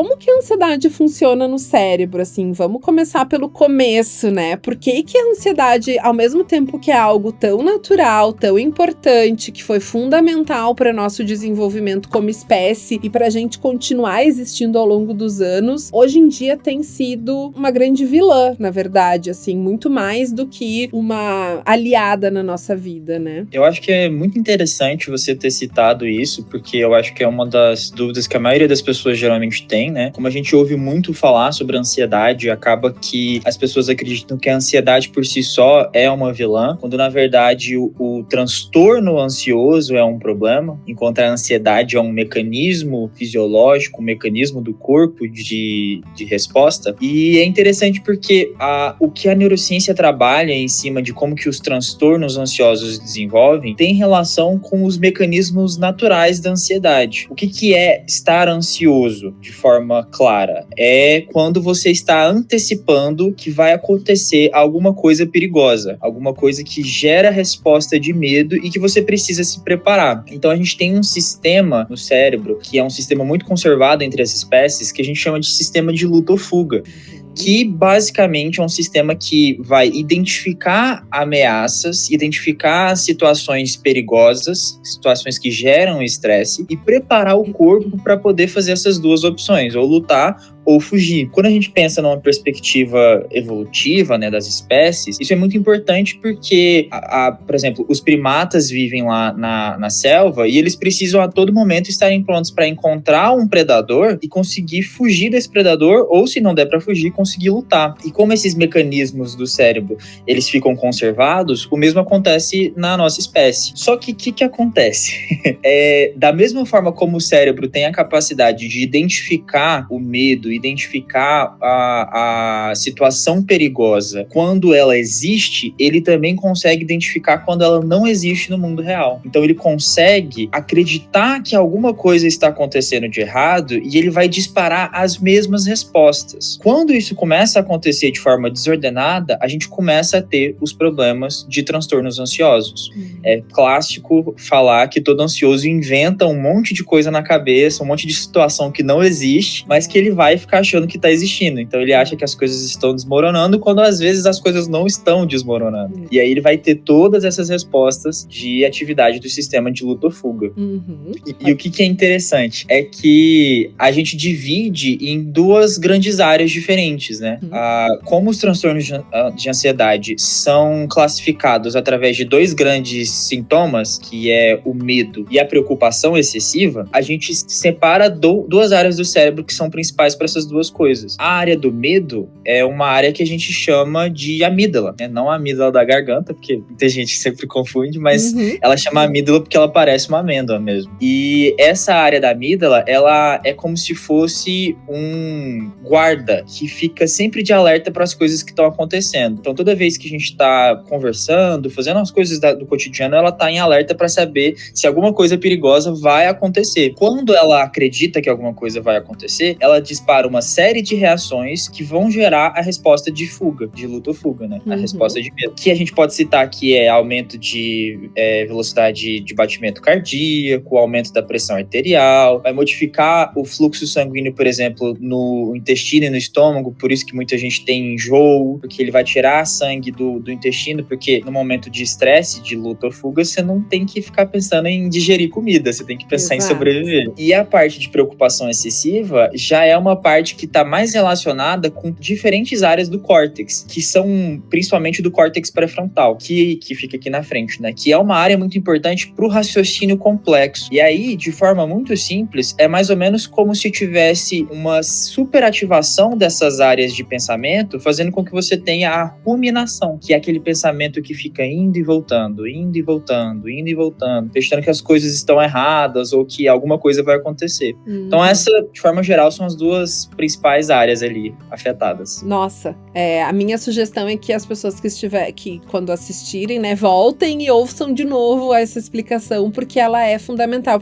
como que a ansiedade funciona no cérebro, assim? Vamos começar pelo começo, né? Por que que a ansiedade, ao mesmo tempo que é algo tão natural, tão importante, que foi fundamental para nosso desenvolvimento como espécie e para a gente continuar existindo ao longo dos anos, hoje em dia tem sido uma grande vilã, na verdade, assim, muito mais do que uma aliada na nossa vida, né? Eu acho que é muito interessante você ter citado isso, porque eu acho que é uma das dúvidas que a maioria das pessoas geralmente tem, né? Como a gente ouve muito falar sobre ansiedade, acaba que as pessoas acreditam que a ansiedade por si só é uma vilã, quando na verdade o transtorno ansioso é um problema, enquanto a ansiedade é um mecanismo fisiológico, um mecanismo do corpo de resposta. E é interessante porque o que a neurociência trabalha em cima de como que os transtornos ansiosos desenvolvem tem relação com os mecanismos naturais da ansiedade. O que é estar ansioso de forma clara? É quando você está antecipando que vai acontecer alguma coisa perigosa, alguma coisa que gera resposta de medo e que você precisa se preparar. Então a gente tem um sistema no cérebro, que é um sistema muito conservado entre as espécies, que a gente chama de sistema de luta ou fuga, que basicamente é um sistema que vai identificar ameaças, identificar situações perigosas, situações que geram estresse e preparar o corpo para poder fazer essas duas opções, ou lutar ou fugir. Quando a gente pensa numa perspectiva evolutiva, né, das espécies, isso é muito importante porque, por exemplo, os primatas vivem lá na selva e eles precisam a todo momento estarem prontos para encontrar um predador e conseguir fugir desse predador, ou se não der para fugir, conseguir lutar. E como esses mecanismos do cérebro, eles ficam conservados, o mesmo acontece na nossa espécie. Só que o que acontece? Da mesma forma como o cérebro tem a capacidade de identificar o medo, identificar a situação perigosa quando ela existe, ele também consegue identificar quando ela não existe no mundo real. Então ele consegue acreditar que alguma coisa está acontecendo de errado e ele vai disparar as mesmas respostas. Quando isso começa a acontecer de forma desordenada, a gente começa a ter os problemas de transtornos ansiosos. É clássico falar que todo ansioso inventa um monte de coisa na cabeça, um monte de situação que não existe, mas que ele vai ficar achando que está existindo. Então ele acha que as coisas estão desmoronando, quando às vezes as coisas não estão desmoronando. E aí ele vai ter todas essas respostas de atividade do sistema de luta ou fuga. E o que é interessante é que a gente divide em duas grandes áreas diferentes, né? Como os transtornos de ansiedade são classificados através de dois grandes sintomas, que é o medo e a preocupação excessiva, a gente separa duas áreas do cérebro que são principais para essas duas coisas. A área do medo é uma área que a gente chama de amígdala, né? Não a amígdala da garganta, porque muita gente sempre confunde, mas ela chama amígdala porque ela parece uma amêndoa mesmo. E essa área da amígdala, ela é como se fosse um guarda que fica sempre de alerta para as coisas que estão acontecendo. Então toda vez que a gente está conversando, fazendo as coisas do cotidiano, ela está em alerta para saber se alguma coisa perigosa vai acontecer. Quando ela acredita que alguma coisa vai acontecer, ela dispara uma série de reações que vão gerar a resposta de fuga, de luta ou fuga, né? A resposta de medo. Que a gente pode citar que é aumento de velocidade de batimento cardíaco, aumento da pressão arterial, vai modificar o fluxo sanguíneo, por exemplo, no intestino e no estômago, por isso que muita gente tem enjoo, porque ele vai tirar sangue do intestino, porque no momento de estresse, de luta ou fuga, você não tem que ficar pensando em digerir comida, você tem que pensar em sobreviver. E a parte de preocupação excessiva já é uma parte que está mais relacionada com diferentes áreas do córtex, que são principalmente do córtex pré-frontal, que fica aqui na frente, né? Que é uma área muito importante para o raciocínio complexo. E aí, de forma muito simples, é mais ou menos como se tivesse uma superativação dessas áreas de pensamento, fazendo com que você tenha a ruminação, que é aquele pensamento que fica indo e voltando, indo e voltando, indo e voltando, pensando que as coisas estão erradas ou que alguma coisa vai acontecer. Então essa, de forma geral, são as duas principais áreas ali afetadas. Nossa, a minha sugestão é que as pessoas que quando assistirem, né, voltem e ouçam de novo essa explicação, porque ela é fundamental.